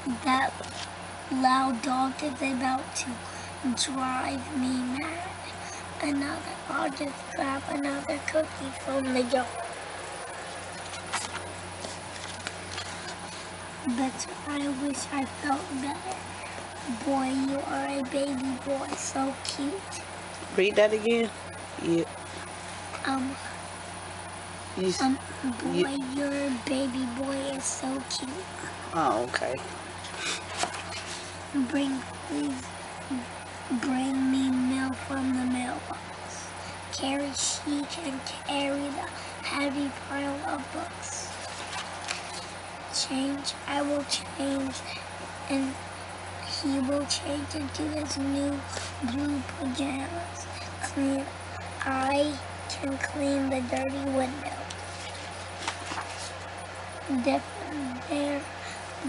That loud dog is about to drive me mad. I'll just grab another cookie from the jar. But I wish I felt better. Boy, you are a baby boy, so cute. Read that again. Yeah. Boy, your baby boy is so cute. Oh, okay. Please bring me milk from the mailbox. She can carry the heavy pile of books. I will change, and he will change into his new blue pajamas. I can clean the dirty window. Different.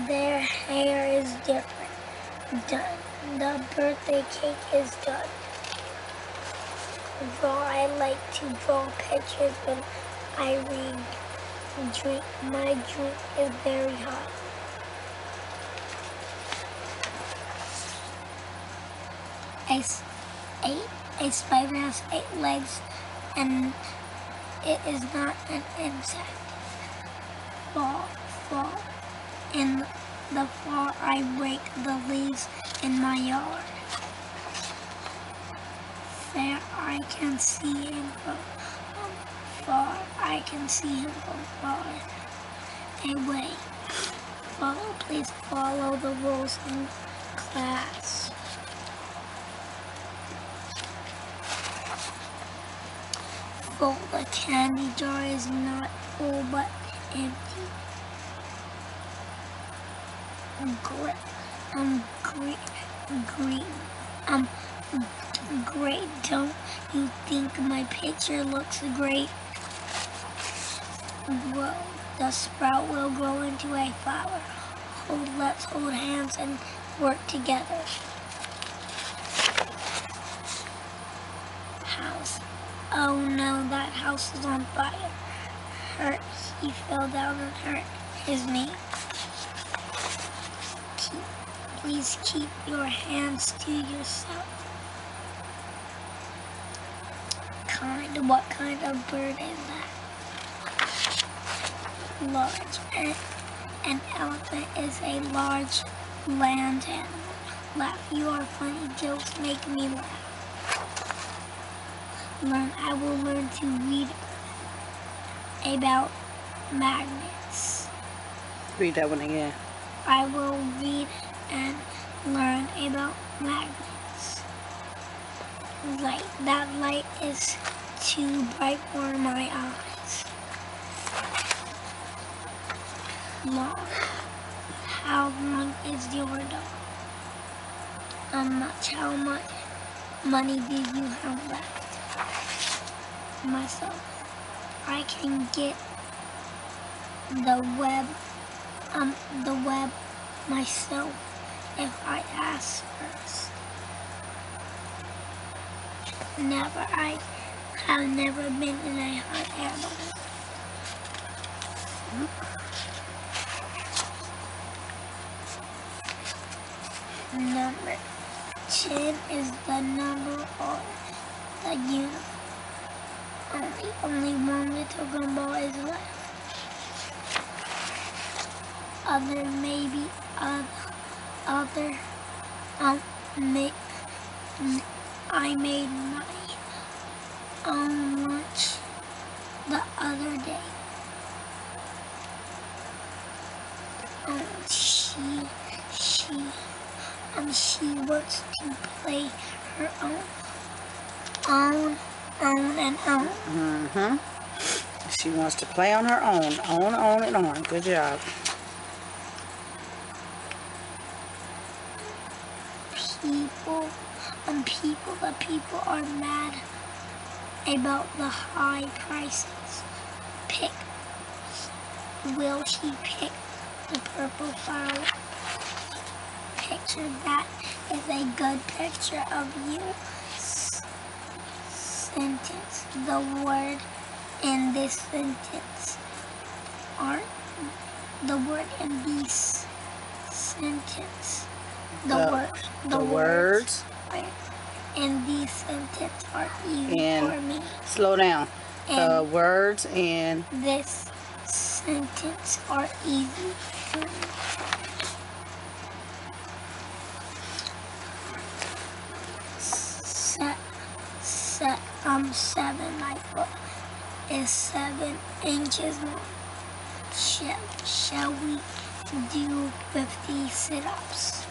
Their hair is different. Done. The birthday cake is done. I like to draw pictures when I read. My drink is very hot. A spider has 8 legs, and it is not an insect. Fall. In the fall, I rake the leaves in my yard. There, I can see him from far. I can see him from far away. Please follow the rules in class. Full. The candy jar is not full but empty. Great. Don't you think my picture looks great? Well, the sprout will grow into a flower. Let's hold hands and work together. House. Oh no, that house is on fire. He fell down and hurt his knee. Please keep your hands to yourself. What kind of bird is that? Large. An elephant is a large land animal. Laugh. Your funny jokes make me laugh. I will learn to read about magnets. Read that one again. I will read and learn about magnets. Light. That light is too bright for my eyes. Long. How long is your dog? Much. How much money do you have left? Myself. I can get the web myself if I ask first. I have never been in a hot air balloon. Number 10 is the number of the universe. Only one little gumball is left. I made my own lunch the other day. She wants to play her own. She wants to play on her own. On. Good job. The people are mad about the high prices. Will she pick the purple flower? Picture that is a good picture of you. Sentence. The word in this sentence are the word in this sentence. The words. And these sentences are easy And for me. slow down. The And words in this sentence are easy for me. Seven. My foot is 7 inches long. Shall we do 50 sit-ups?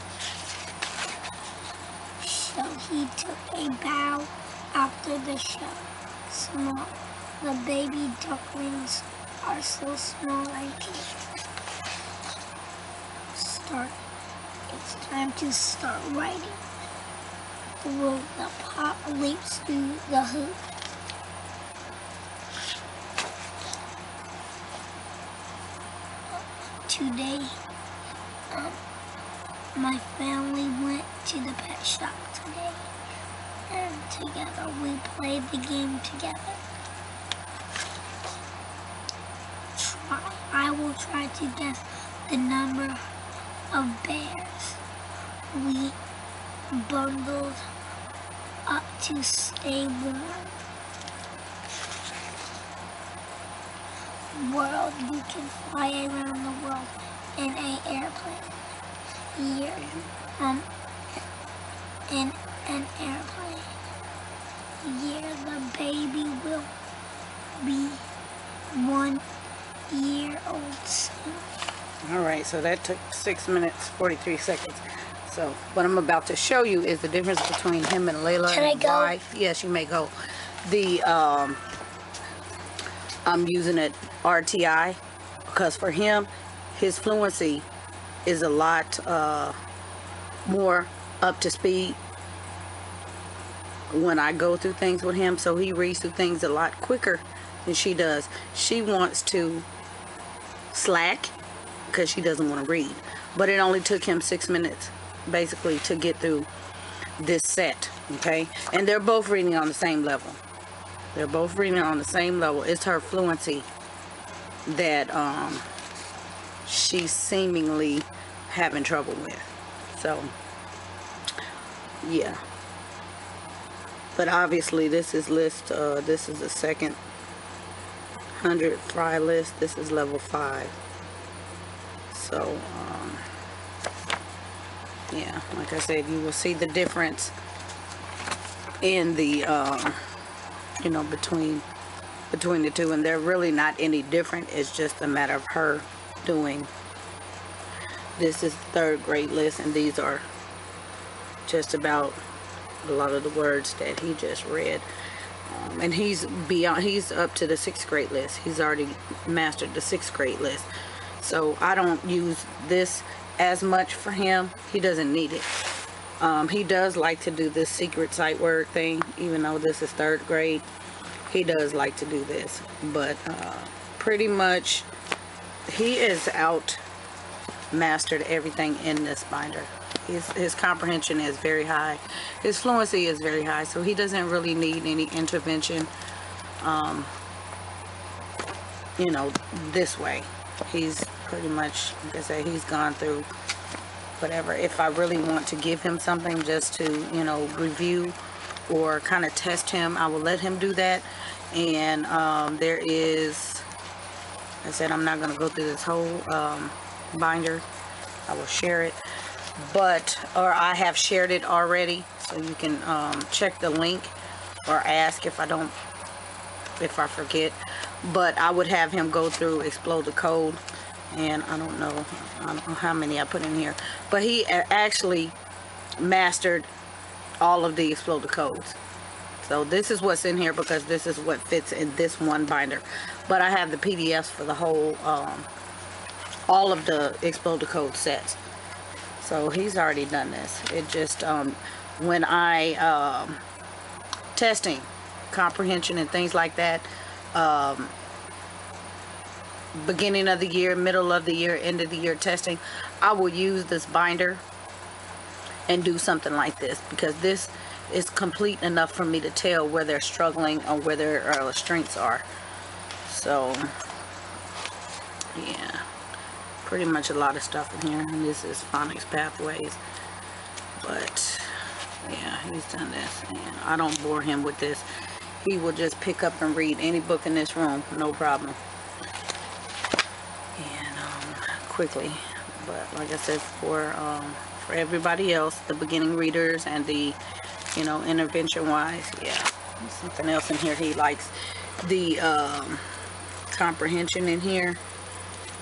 So he took a bow after the show. Small. The baby ducklings are so small and cute. Start. It's time to start writing. Will the pot leaps through the hoop? Today, my family went to the pet shop today, and together we played the game together. I will try to guess the number of bears we bundled up to stay warm. World, you can fly around the world in an airplane. In an airplane. The baby will be 1 year old soon. All right, so that took 6 minutes 43 seconds. So what I'm about to show you is the difference between him and Layla. Can and I go? why. Yes, you may go. I'm using it RTI because for him, his fluency is a lot more up to speed when I go through things with him. So he reads through things a lot quicker than she does. She wants to slack because she doesn't want to read. But it only took him 6 minutes basically to get through this set, okay? And they're both reading on the same level. They're both reading on the same level. It's her fluency that she's seemingly having trouble with. So, yeah. But obviously this is list, this is the second 100 fry list. This is level 5. So, yeah, like I said, you will see the difference in the, you know, between the two, and they're really not any different. It's just a matter of her doing. This is the 3rd grade list, and these are just about a lot of the words that he just read. And he's up to the 6th grade list. He's already mastered the 6th grade list. So I don't use this as much for him. He doesn't need it. He does like to do this secret sight word thing, even though this is 3rd grade. He does like to do this, but pretty much he is out mastered everything in this binder. His comprehension is very high. His fluency is very high, so he doesn't really need any intervention, you know, this way. He's pretty much, like I say, he's gone through whatever. If I really want to give him something just to, you know, review or kind of test him, I will let him do that. And there is, like I said, I'm not going to go through this whole binder. I will share it, or I have shared it already, so you can check the link or ask if I forget. But I would have him go through Explode the Code, and I don't know how many I put in here, but he actually mastered all of the Explode the Codes. So this is what's in here because this is what fits in this one binder. But I have the PDFs for the whole, all of the Explode the Code sets. So he's already done this. It just, when I, testing, comprehension and things like that, beginning of the year, middle of the year, end of the year testing, I will use this binder and do something like this, because this is complete enough for me to tell where they're struggling or where their strengths are. So, yeah. pretty much a lot of stuff in here, and this is phonics pathways. But yeah, he's done this, and I don't bore him with this. He will just pick up and read any book in this room, no problem, and quickly. But like I said, for everybody else, the beginning readers and the, you know, intervention wise, yeah, there's something else in here. He likes the comprehension in here,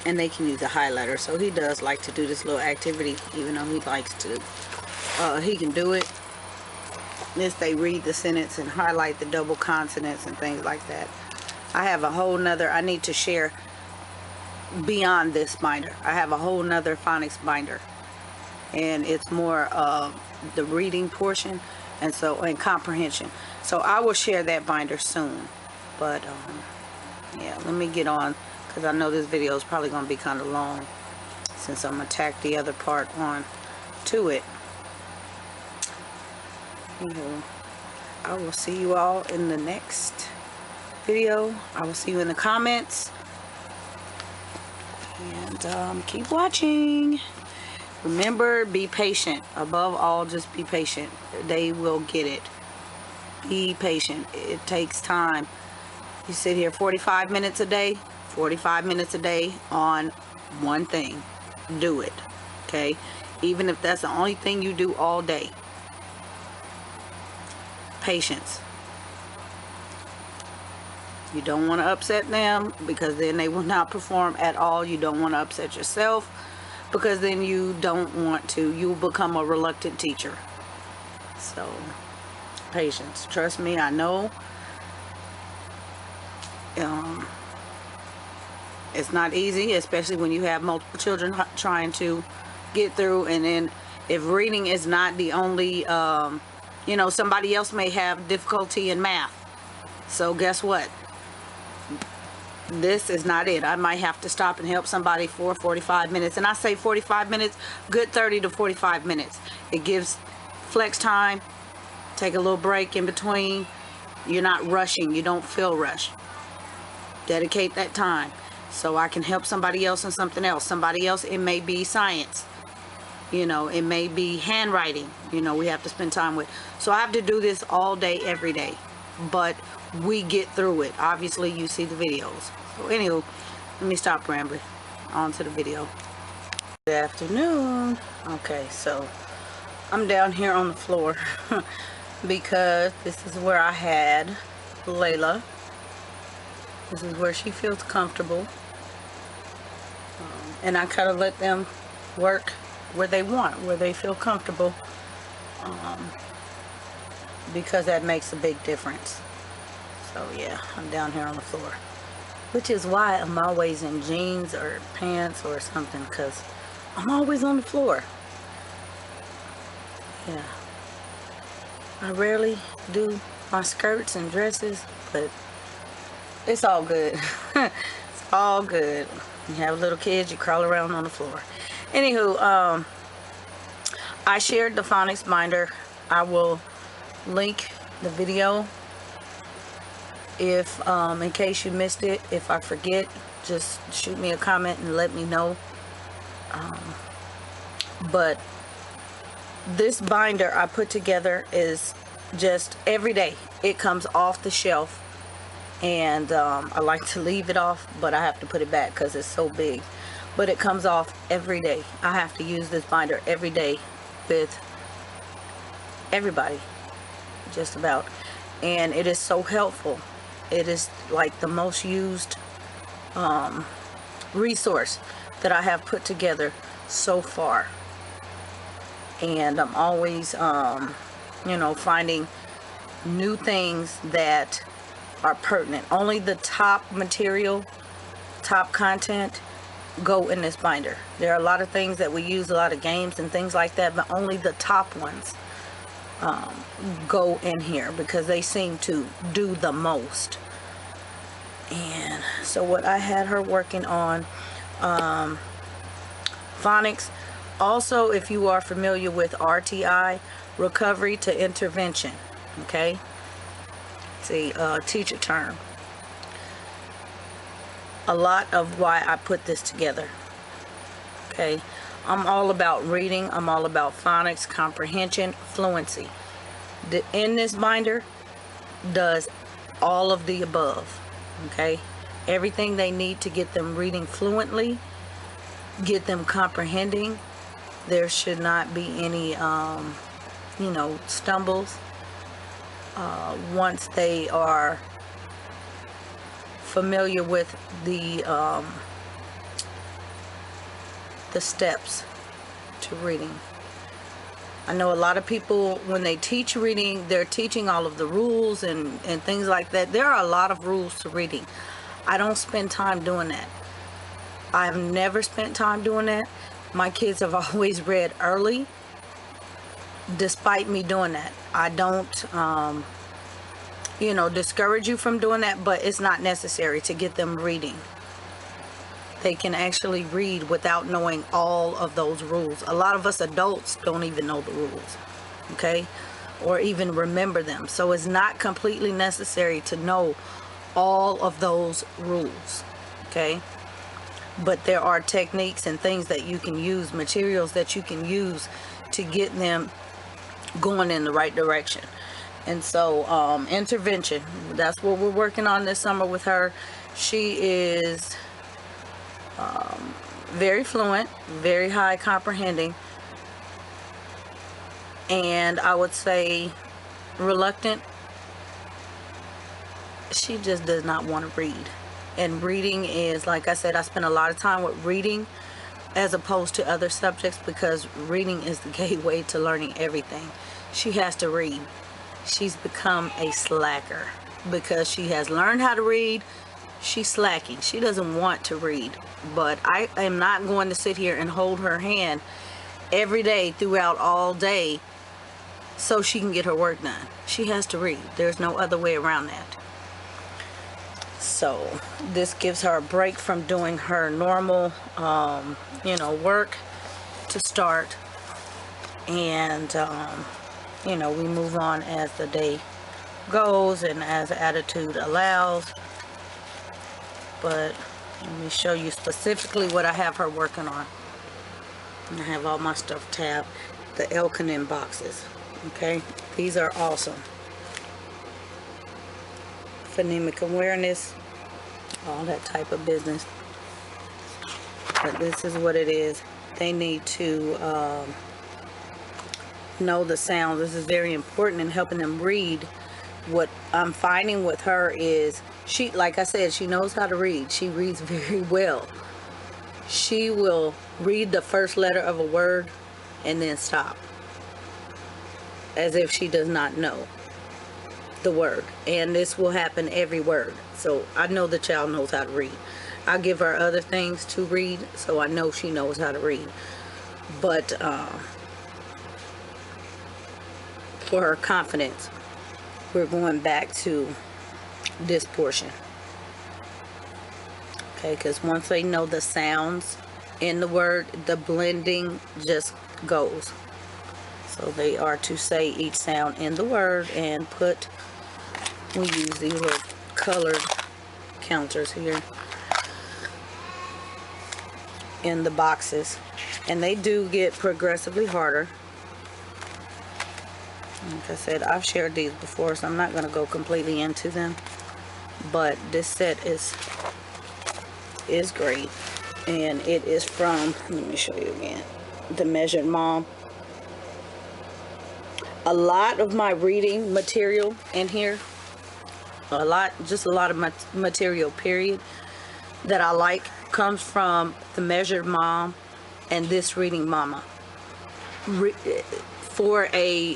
and they can use a highlighter, so he does like to do this little activity, even though he likes to he can do it. This, they read the sentence and highlight the double consonants and things like that. I have a whole nother, I need to share beyond this binder. I have a whole nother phonics binder, and it's more the reading portion and comprehension. So I will share that binder soon. But yeah, let me get on, because I know this video is probably going to be kind of long, since I'm going to tack the other part on to it. Anyway, I will see you all in the next video. I will see you in the comments, and keep watching. Remember, be patient. Above all, just be patient. They will get it. Be patient. It takes time. You sit here 45 minutes a day, 45 minutes a day on one thing. Do it, okay? Even if that's the only thing you do all day. Patience. You don't want to upset them, because then they will not perform at all. You don't want to upset yourself, because then you don't want to. You will become a reluctant teacher. So, patience. Trust me, I know. It's not easy, especially when you have multiple children trying to get through, and then if reading is not the only, you know, somebody else may have difficulty in math. So guess what? This is not it. I might have to stop and help somebody for 45 minutes. And I say 45 minutes, good 30 to 45 minutes. It gives flex time. Take a little break in between. You're not rushing. You don't feel rushed. Dedicate that time so I can help somebody else in something else. Somebody else, it may be science. You know, it may be handwriting. You know, we have to spend time with. So I have to do this all day, every day. But we get through it. Obviously, you see the videos. So anywho, let me stop rambling. On to the video. Good afternoon. Okay, so I'm down here on the floor because this is where I had Layla. This is where she feels comfortable. And I kind of let them work where they want, where they feel comfortable, because that makes a big difference. So yeah, I'm down here on the floor, which is why I'm always in jeans or pants or something, because I'm always on the floor. Yeah, I rarely do my skirts and dresses, but it's all good. It's all good. You have little kids, you crawl around on the floor. Anywho, I shared the phonics binder. I will link the video if in case you missed it. If I forget, just shoot me a comment and let me know. But this binder I put together is just every day. It comes off the shelf, and I like to leave it off, but I have to put it back because it's so big. But it comes off every day. I have to use this binder every day with everybody, just about. And it is so helpful. It is like the most used resource that I have put together so far. And I'm always, you know, finding new things that are pertinent. Only the top material, top content go in this binder. There are a lot of things that we use, a lot of games and things like that, but only the top ones go in here because they seem to do the most. And so what I had her working on, phonics. Also, if you are familiar with RTI, recovery to intervention, okay? It's a teacher term. A lot of why I put this together. Okay, I'm all about reading. I'm all about phonics, comprehension, fluency. In this binder does all of the above. Okay, everything they need to get them reading fluently, get them comprehending. There should not be any stumbles once they are familiar with the steps to reading. I know a lot of people, when they teach reading, they're teaching all of the rules and things like that. There are a lot of rules to reading. I don't spend time doing that. I've never spent time doing that. My kids have always read early, despite me doing that. I don't, discourage you from doing that, but it's not necessary to get them reading. They can actually read without knowing all of those rules. A lot of us adults don't even know the rules, okay? Or even remember them. So it's not completely necessary to know all of those rules, okay? But there are techniques and things that you can use, materials that you can use to get them going in the right direction. And so intervention, that's what we're working on this summer with her. She is very fluent, very high comprehending, and I would say reluctant. She just does not want to read. And reading is, like I said, I spend a lot of time with reading as opposed to other subjects, because reading is the gateway to learning everything. She has to read. She's become a slacker because she has learned how to read. She's slacking. She doesn't want to read. But I am not going to sit here and hold her hand every day throughout all day so she can get her work done. She has to read. There's no other way around that. So this gives her a break from doing her normal work to start, and we move on as the day goes and as the attitude allows. But let me show you specifically what I have her working on. I have all my stuff tabbed. The Elkinen boxes. Okay, these are awesome. Phonemic awareness, all that type of business. But this is what it is. They need to know the sounds. This is very important in helping them read. What I'm finding with her is she, like I said, she knows how to read. She reads very well. She will read the first letter of a word and then stop, as if she does not know the word. And this will happen every word. So I know the child knows how to read. I give her other things to read, so I know she knows how to read. But for her confidence, we're going back to this portion. Okay, because once they know the sounds in the word, the blending just goes. So they are to say each sound in the word and put, we use these little colored counters here in the boxes, and they do get progressively harder. Like I said, I've shared these before, so I'm not going to go completely into them, but this set is great, and it is from, let me show you again, the Measured Mom. A lot of my reading material in here, just a lot of material period that I like comes from the Measured Mom and This Reading Mama. For a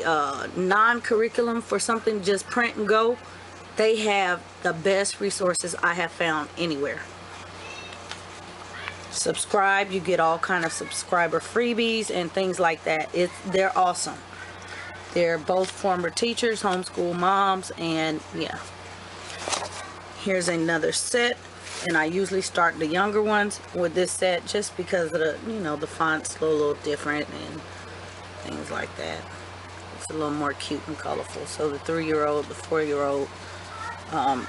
non-curriculum, for something just print and go, they have the best resources I have found anywhere. Subscribe, you get all kind of subscriber freebies and things like that. They're awesome. They're both former teachers, homeschool moms, and yeah. Here's another set, and I usually start the younger ones with this set just because of the font's a little different and things like that. It's a little more cute and colorful. So the 3-year-old, the 4-year-old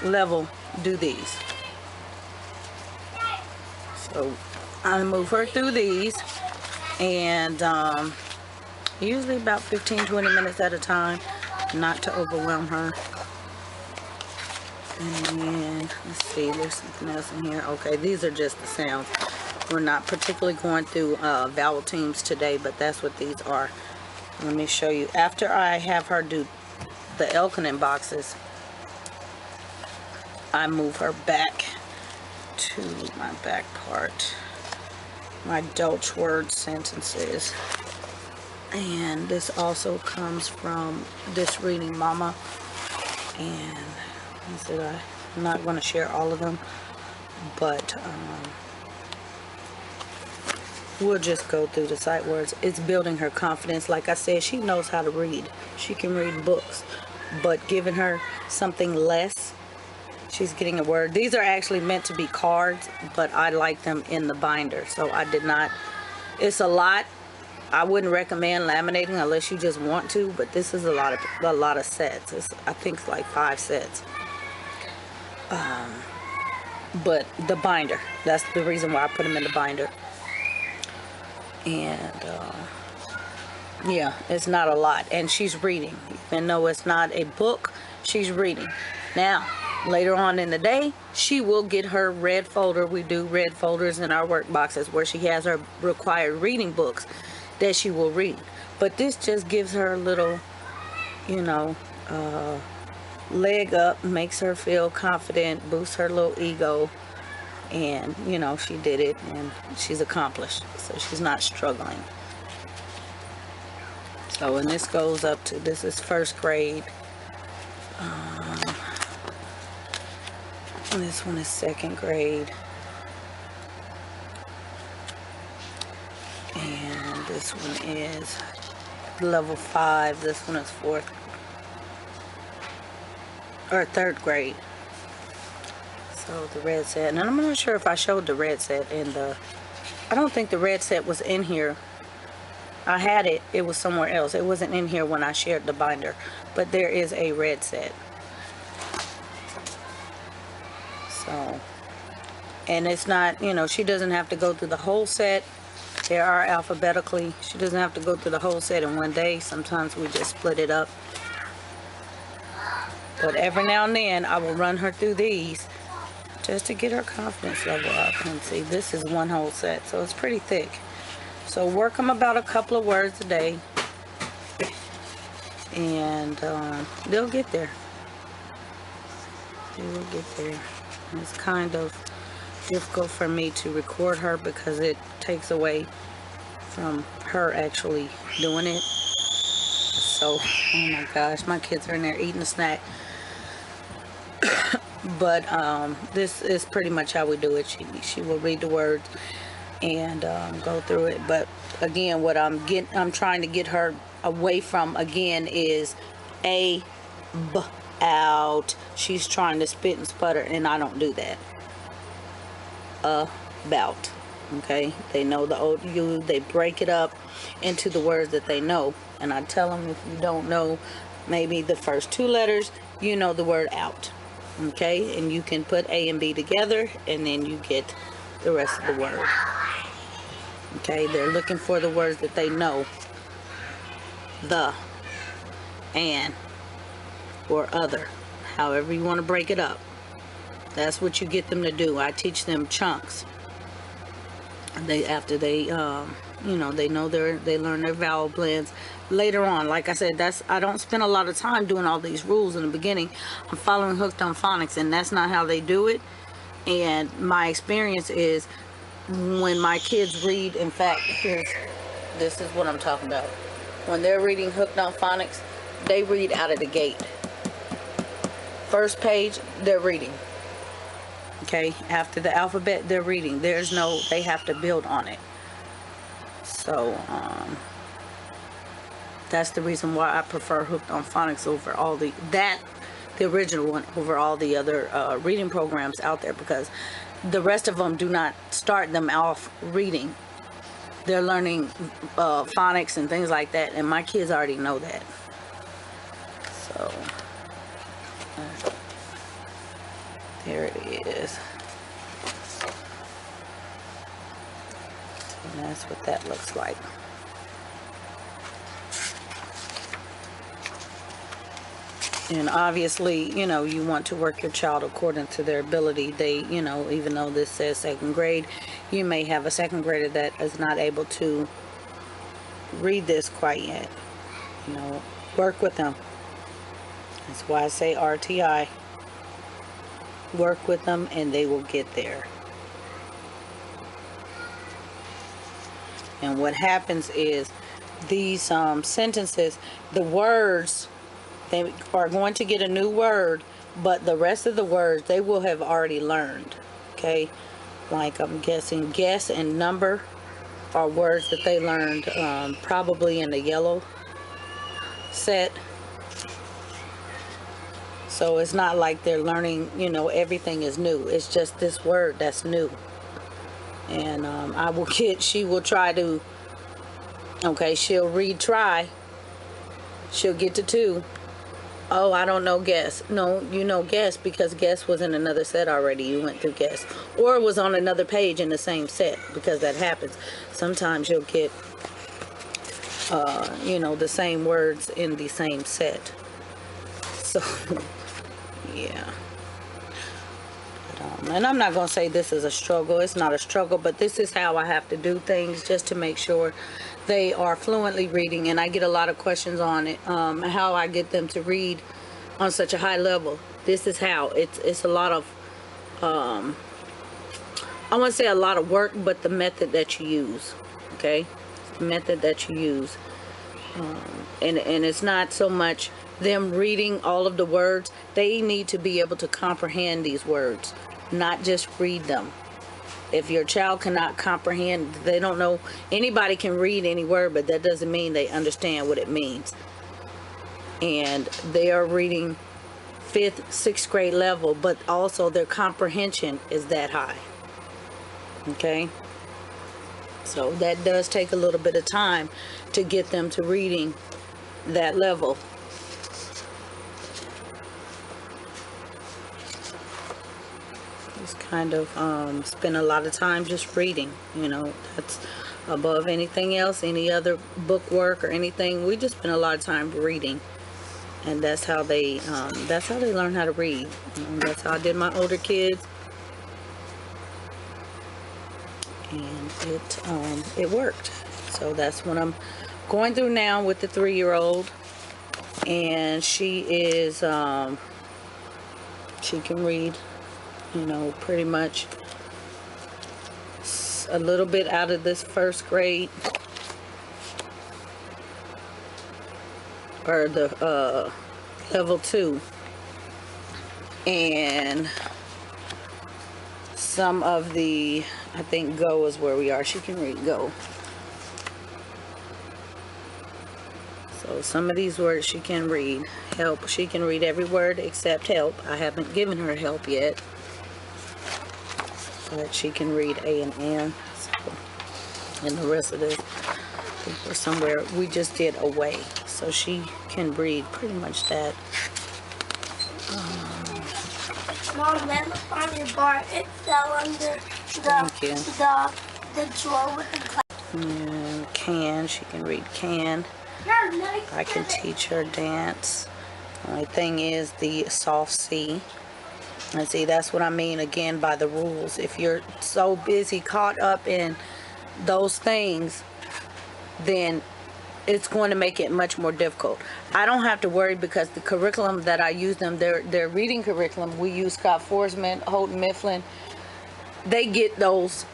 level do these. So I move her through these. And usually about 15-20 minutes at a time, not to overwhelm her. And then, let's see, there's something else in here. Okay, these are just the sounds. We're not particularly going through vowel teams today, but that's what these are. Let me show you. After I have her do the Elkonin boxes, I move her back to my back part, my Dutch word sentences. And this also comes from this reading mama. And I said I'm not going to share all of them, but we'll just go through the sight words. It's building her confidence. Like I said, she knows how to read. She can read books, but giving her something less, she's getting a word. These are actually meant to be cards, but I like them in the binder, so I did not. It's a lot. I wouldn't recommend laminating unless you just want to, but this is a lot of sets. I think it's like 5 sets. But the binder, that's the reason why I put them in the binder. And yeah, it's not a lot, and she's reading. Even though it's not a book, she's reading. Now, later on in the day, she will get her red folder. We do red folders in our work boxes where she has her required reading books that she will read. But this just gives her a little, you know, leg up, makes her feel confident, boosts her little ego. And, you know, she did it and she's accomplished. So she's not struggling. So, and this goes up to, this is 1st grade. And this one is 2nd grade. And this one is level 5. This one is 4th or 3rd grade. So the red set, and I'm not sure if I showed the red set in the, I don't think the red set was in here. I had it, it was somewhere else. It wasn't in here when I shared the binder, but there is a red set. So, and it's not, you know, she doesn't have to go through the whole set. They are alphabetically. She doesn't have to go through the whole set in one day. Sometimes we just split it up. But every now and then I will run her through these just to get her confidence level up. And see, this is one whole set, so it's pretty thick. So work them about a couple of words a day, and they'll get there. They will get there. And it's kind of difficult for me to record her because it takes away from her actually doing it. So, oh my gosh, my kids are in there eating a snack. But this is pretty much how we do it. She will read the words and go through it. But again, what I'm trying to get her away from again is a b out. She's trying to spit and sputter, and I don't do that. About. Okay, they know the old U. They break it up into the words that they know, and I tell them, if you don't know maybe the first 2 letters, you know the word out. Okay, and you can put A and B together, and then you get the rest of the word. Okay, they're looking for the words that they know. The, and, or other, however you want to break it up. That's what you get them to do. I teach them chunks. After they you know, they learn their vowel blends later on. Like I said, I don't spend a lot of time doing all these rules in the beginning. I'm following Hooked on Phonics, and that's not how they do it. And my experience is when my kids read, in fact, this is what I'm talking about. When they're reading Hooked on Phonics, they read out of the gate. First page, they're reading. Okay, after the alphabet, they're reading. They have to build on it. So, that's the reason why I prefer Hooked on Phonics over all the original one over all the other reading programs out there, because the rest of them do not start them off reading. They're learning phonics and things like that, and my kids already know that. So, there it is. And that's what that looks like. And obviously, you know, you want to work your child according to their ability. They, you know, even though this says second grade, you may have a second grader that is not able to read this quite yet. You know, work with them. That's why I say RTI. Work with them and they will get there. And what happens is these sentences, the words, they are going to get a new word, but the rest of the words they will have already learned. Okay, like I'm guessing guess and number are words that they learned probably in the yellow set. So it's not like they're learning, you know, everything is new. It's just this word that's new. And she will try to, okay, she'll read try. She'll get to 2. Oh, I don't know guess. No, you know guess because guess was in another set already. You went through guess. Or it was on another page in the same set, because that happens. Sometimes you'll get, you know, the same words in the same set. So, yeah. And I'm not going to say this is a struggle. It's not a struggle, but this is how I have to do things just to make sure they are fluently reading. And I get a lot of questions on it, how I get them to read on such a high level. This is how. It's a lot of, I want to say a lot of work, but the method that you use, okay? The method that you use. And it's not so much them reading all of the words. They need to be able to comprehend these words, not just read them. If your child cannot comprehend, they don't know, anybody can read any word, but that doesn't mean they understand what it means. And they are reading 5th, 6th grade level, but also their comprehension is that high. Okay? So that does take a little bit of time to get them to reading that level. Just kind of spend a lot of time just reading, you know. That's above anything else, any other book work or anything. We just spend a lot of time reading, and that's how they learn how to read. That's how I did my older kids, and it worked. So that's what I'm going through now with the 3-year-old, and she is she can read, you know, pretty much a little bit out of this 1st grade, or the level 2, and some of the, I think go is where we are. She can read go. So some of these words she can read. Help, she can read every word except help. I haven't given her help yet, but she can read A and N. So, and the rest of this, I think we're somewhere, we just did away. So she can read pretty much that. Mom, that look on your bar, it fell under the drawer with the glass. And can, she can read can. I can teach her dance. The only thing is the soft C. And see, that's what I mean again by the rules. If you're so busy caught up in those things, then it's going to make it much more difficult. I don't have to worry because the curriculum that I use them, their reading curriculum, we use Scott Forsman, Houghton Mifflin. They get those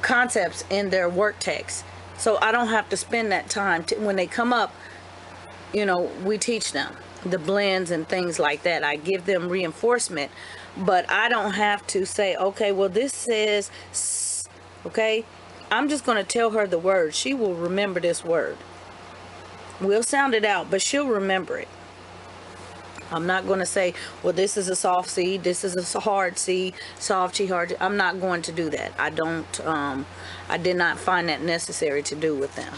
concepts in their work text. So I don't have to spend that time when they come up, you know, we teach them the blends and things like that. I give them reinforcement, but I don't have to say, okay, well, this says, okay, I'm just going to tell her the word. She will remember this word. We'll sound it out, but she'll remember it. I'm not going to say, well, this is a soft C, this is a hard C, soft C, hard C. I'm not going to do that. I did not find that necessary to do with them.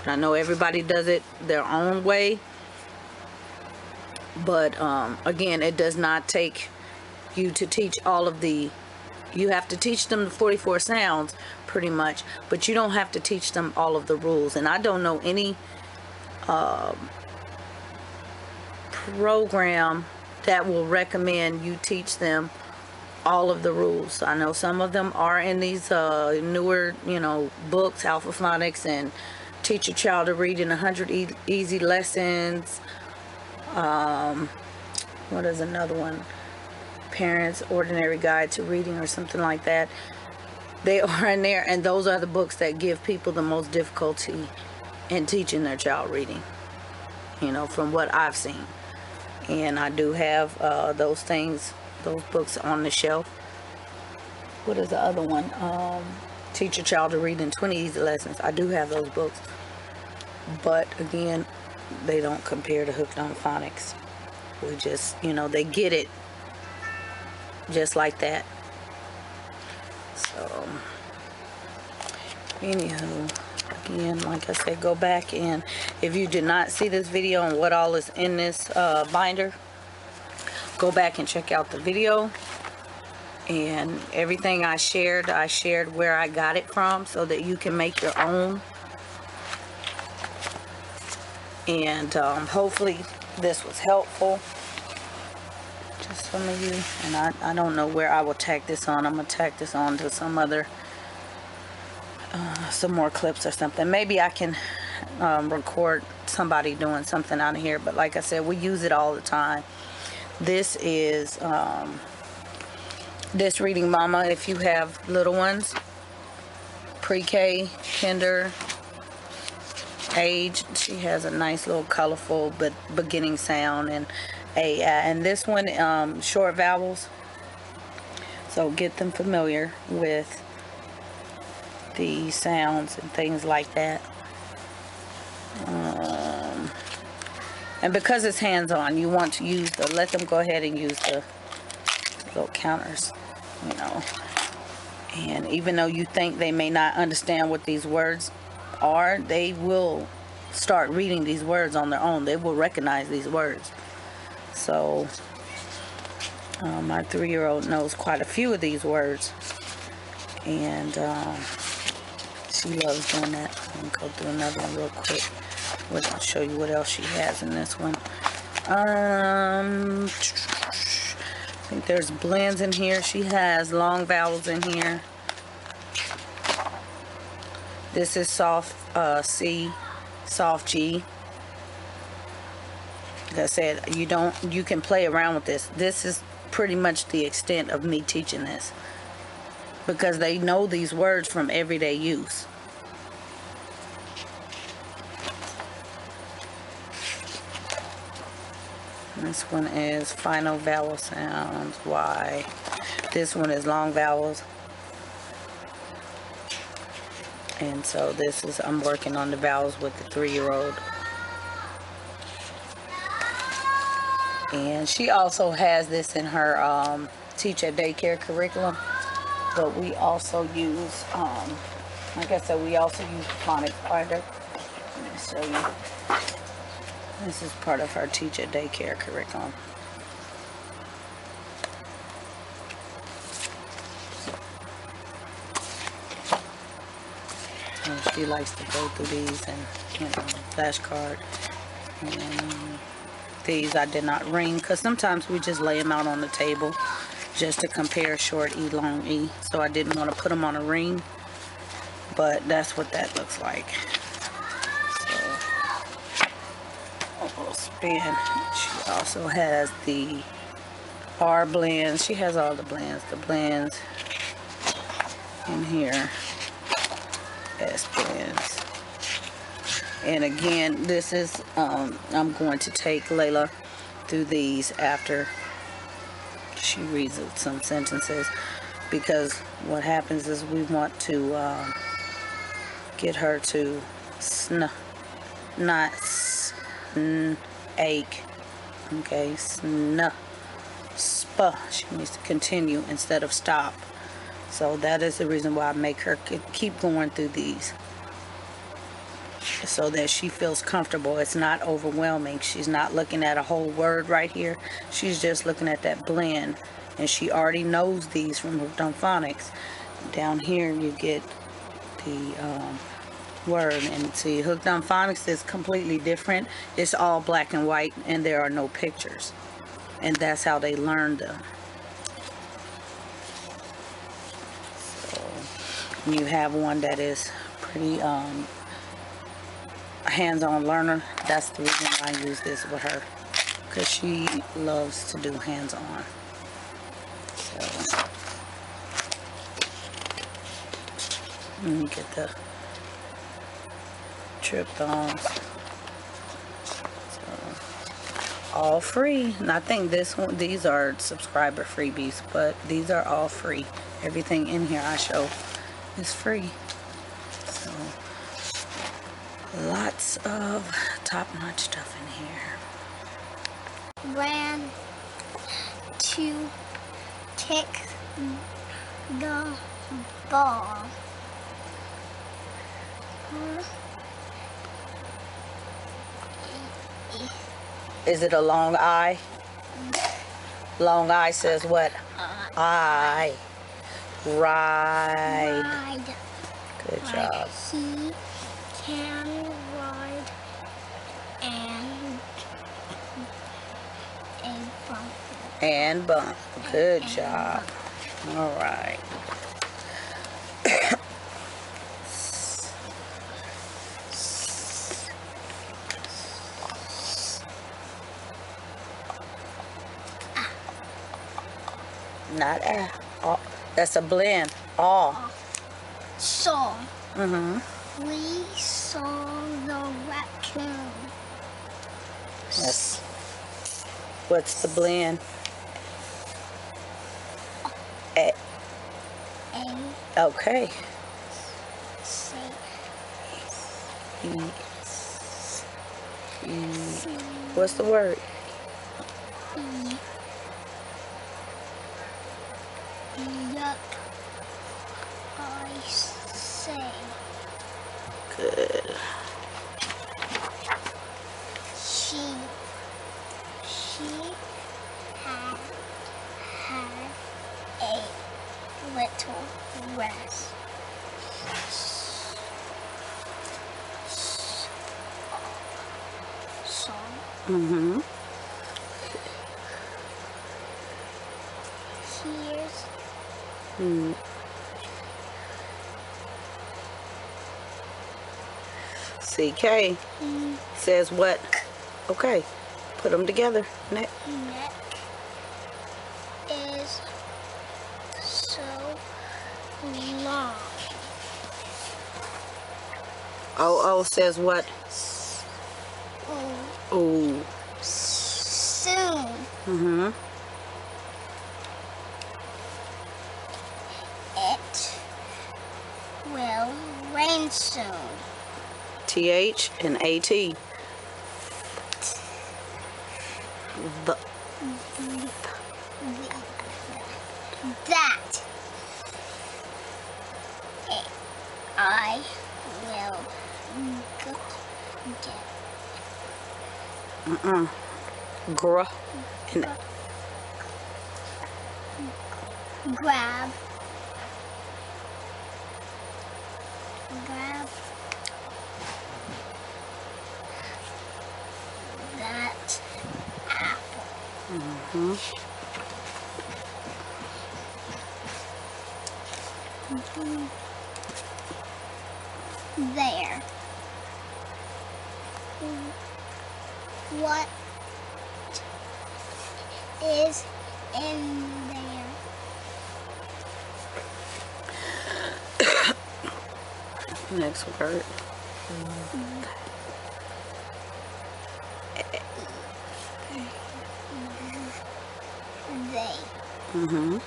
I know everybody does it their own way, but again, it does not take you to teach all of the You have to teach them the 44 sounds pretty much, but you don't have to teach them all of the rules. And I don't know any program that will recommend you teach them all of the rules. I know some of them are in these newer, books, Alpha Phonics and Teach Your Child to Read in 100 Easy Lessons. What is another one? Parents' Ordinary Guide to Reading or something like that. They are in there, and those are the books that give people the most difficulty in teaching their child reading, from what I've seen. And I do have those books on the shelf. What is the other one? Teach Your Child to Read in 20 Easy Lessons. I do have those books. But again, they don't compare to Hooked on Phonics. We just, they get it just like that. So, anywho, again, like I said, go back, and if you did not see this video and what all is in this binder, go back and check out the video. And everything I shared where I got it from so that you can make your own. And hopefully this was helpful to some of you. And I don't know where I will tack this on. I'm going to tack this on to some other, some more clips or something. Maybe I can record somebody doing something out of here. But like I said, we use it all the time. This is this Reading Mama. If you have little ones, pre-K, kinder age, she has a nice little colorful but beginning sound, and this one short vowels, so get them familiar with the sounds and things like that. And because it's hands-on, you want to let them go ahead and use the little counters, and even though you think they may not understand what these words are, they will start reading these words on their own. They will recognize these words. So my 3-year-old knows quite a few of these words, and she loves doing that. Let me go through another one real quick. I'll show you what else she has in this one. I think there's blends in here. She has long vowels in here. This is soft C, soft G. Like I said, you can play around with this. This is pretty much the extent of me teaching this, because they know these words from everyday use. This one is final vowel sounds, Y. This one is long vowels. And so I'm working on the vowels with the 3-year-old. And she also has this in her teach at daycare curriculum. But we also use, like I said, we also use Phonics binder. Let me show you. This is part of her teach at daycare curriculum. She likes to go through these and, flashcard. And these I did not ring, because sometimes we just lay them out on the table just to compare short E, long E. So I didn't want to put them on a ring, but that's what that looks like. So, a little spin. She also has the R blends. She has all the blends in here. S blends. And again, this is I'm going to take Layla through these after she reads some sentences, because what happens is we want to get her to not ache. Okay, sp. She needs to continue instead of stop. So that is the reason why I make her keep going through these, so that she feels comfortable. It's not overwhelming. She's not looking at a whole word right here. She's just looking at that blend and she already knows these from Hooked on Phonics. Down here you get the word, and see, Hooked on Phonics is completely different. It's all black and white, and there are no pictures, and that's how they learn them. So you have one that is pretty hands-on learner. That's the reason why I use this with her, because she loves to do hands-on. So let me get the triptons. So, all free. And I think these are subscriber freebies, but these are all free. Everything in here I show is free. So lots of top-notch stuff in here. Ran to kick the ball. Is it a long I? Long I says what? I. Ride. Good job. He can ride and a bump. And bump. Good job. All right. Not a. Oh, that's a blend. All. Saw. Mm-hmm. We saw the raccoon. Yes. What's the blend? A. Okay. Say. What's the word? Yup. I say. Good. She had a little rest. Song. Mm-hmm. Here's CK says what? Okay. Put them together. Neck. neck is so long. OO says what? Ooh. Soon. Mm-hmm. It will rain soon. TH and AT. That I will get. Gra. And Grab that apple. There. What is in there? next word. They. Mm-hmm.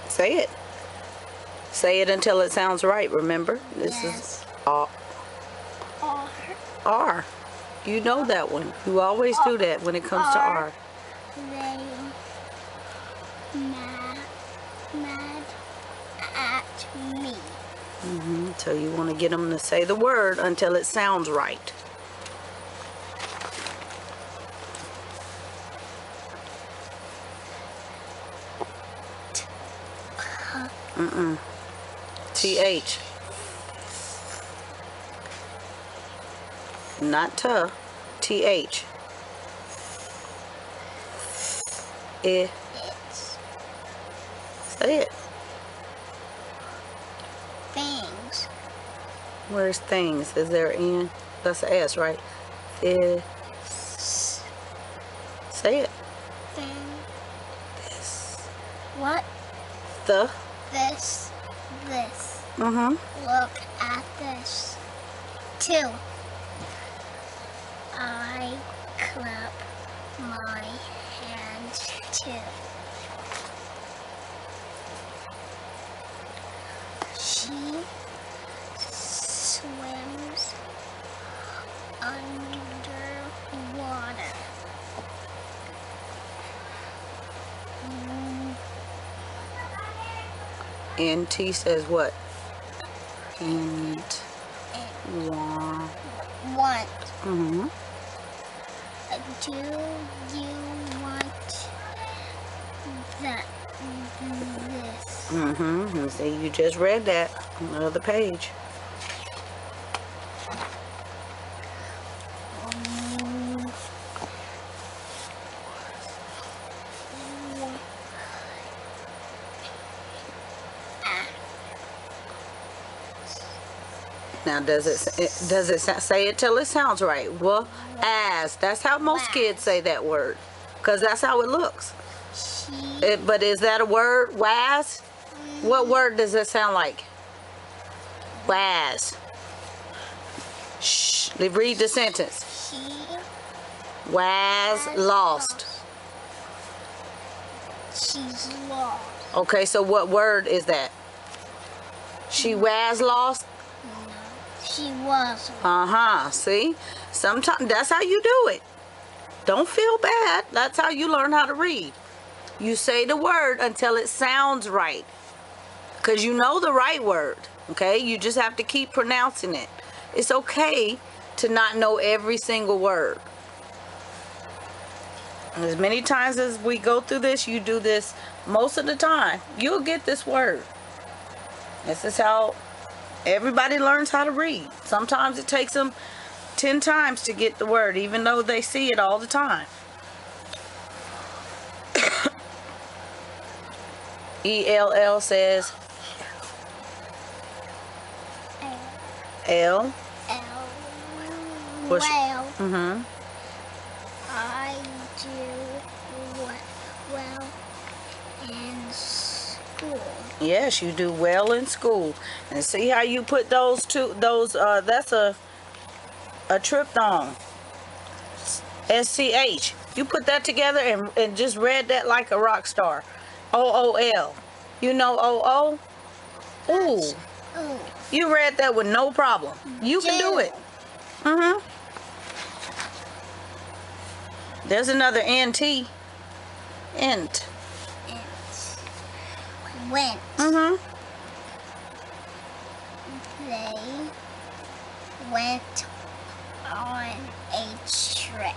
Say it. Say it until it sounds right, remember? This is R. R. You know that one. You always do that when it comes to R. They mad me. So you want to get them to say the word until it sounds right. TH. Not tuh. TH. It's Say it. things. Where's things? Is there an N? That's an S, right? Say it. Thing. This. What? The. This. Look at this. 2. I clap my hands too. She swims underwater. NT says what? Want. Mm-hmm. Do you want that? This. Mm-hmm. See, you just read that on the other page. Now, does it say it till it sounds right? Well, as. That's how most kids say that word, because that's how it looks. But is that a word? Was? What word does it sound like? Was. Shh. Read the sentence. She Was lost. She's lost. Okay, so what word is that? She was lost? She was. See? Sometimes that's how you do it. Don't feel bad. That's how you learn how to read. You say the word until it sounds right. Because you know the right word. Okay? You just have to keep pronouncing it. It's okay to not know every single word. As many times as we go through this, you do this most of the time, you'll get this word. This is how everybody learns how to read. Sometimes it takes them 10 times to get the word, even though they see it all the time. ELL says L. Well, I do well in school. Yes, you do well in school. And see how you put those two, that's a tryptone. SCH. You put that together and just read that like a rock star. OOL. You know OO? Ooh. You read that with no problem. You can do it. There's another NT. Int. Went. They went on a trip.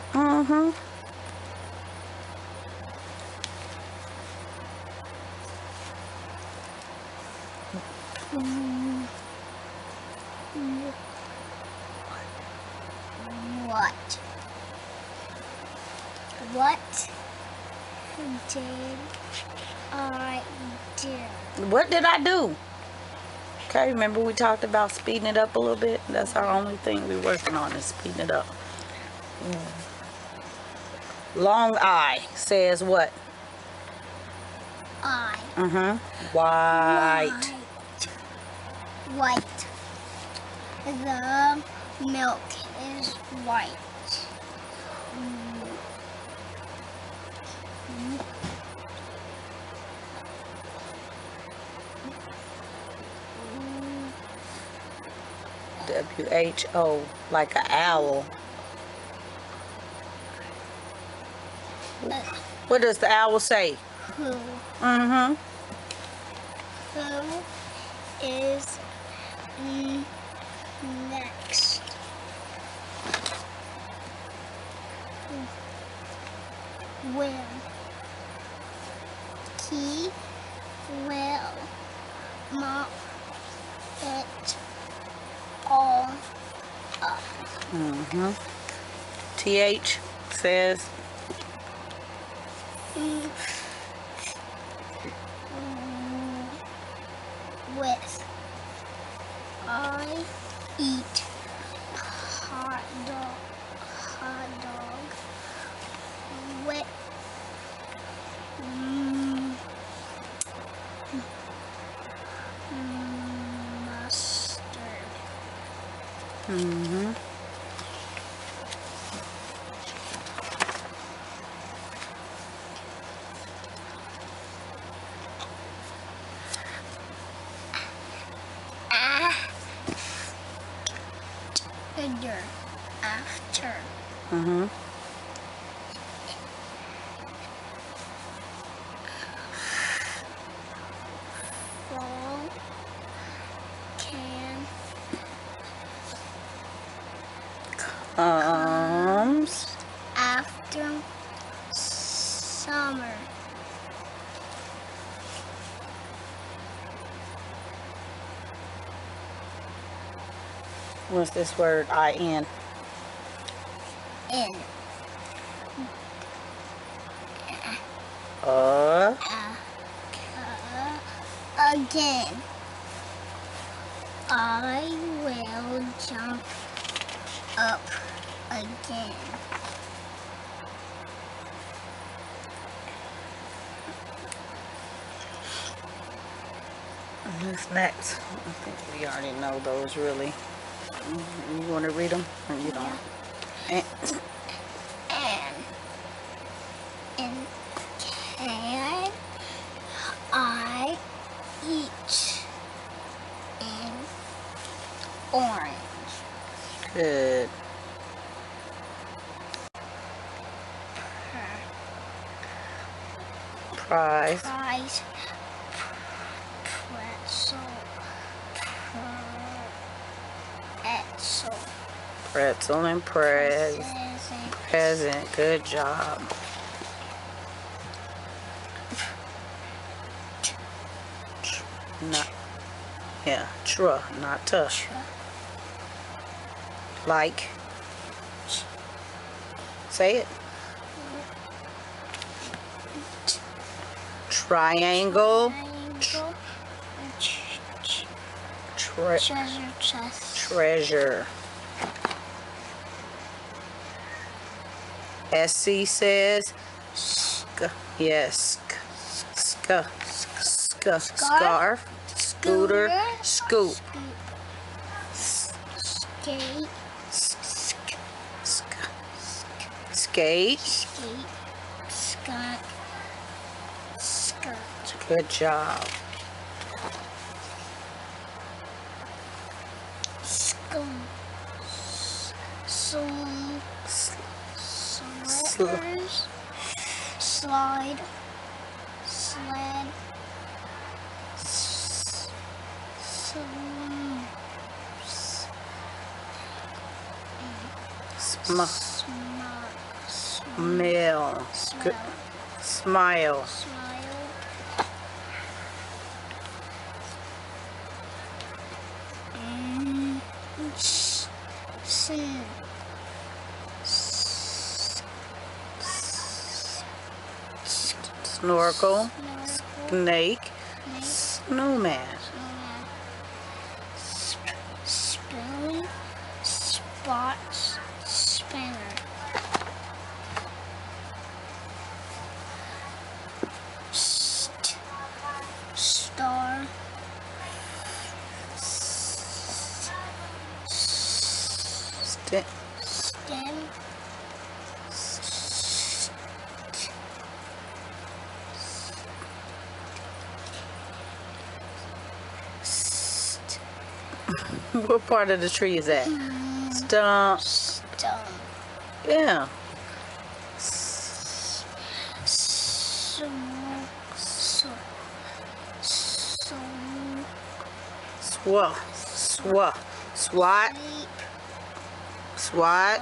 What did I do? What did I do? Okay, remember we talked about speeding it up a little bit? That's our only thing we're working on is speeding it up. Long I says what? I. White. White. The milk is white. WHO, like an owl. What does the owl say? Who? Who is next. Will. He will mop it all up. TH says with. I eat hot dog with mustard. After. Fall can comes after summer. What's this word? IN. In. Again. I will jump up again. Who's next? I think we already know those really. You want to read them? Or you don't? And can I eat an orange? Good. Prize. Prize. Pretzel. Pretzel and present. Good job. Not, yeah, not tuh. Like. Say it. Triangle. Treasure chest. Treasure. SC says yes. Scarf. Scooter. Scoop. Skate. Skate. Skirt. Good job. Slippers. Slide. Sled. Smile. Smile. Snorkel. Snake. Snowman. Spoon. Spots. Spinner. Star. Stem. What part of the tree is that? Stump. Yeah. Swa. Swa. Swat. Sleep. Swat.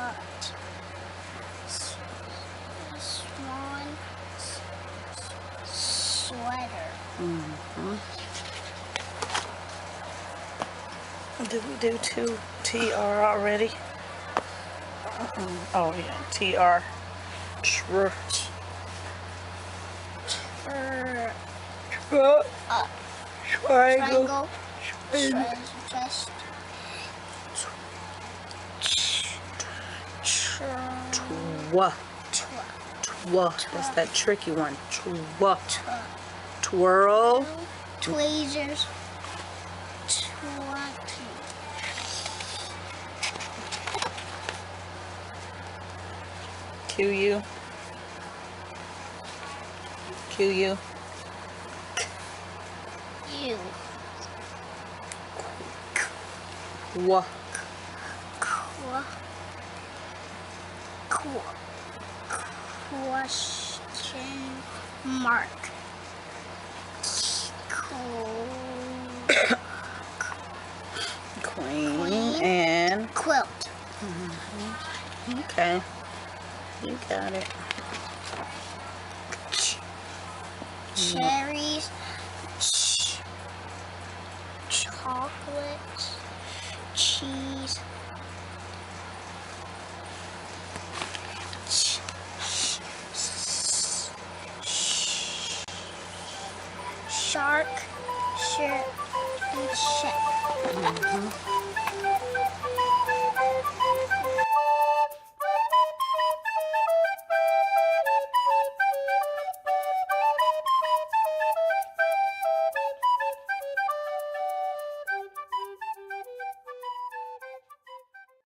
Swan. Sweater. Did we do 2 TR already? Oh yeah, TR. Tr. Triangle. Triangle. Chest. Twa. Twa. That's that tricky one. Twa. Twirl. Tweezers. QU. QU. You. Qua. Question mark. Queen and Quilt. okay. You got it. Cherries. Chocolate. Cheese. Shark. Shirt. And check.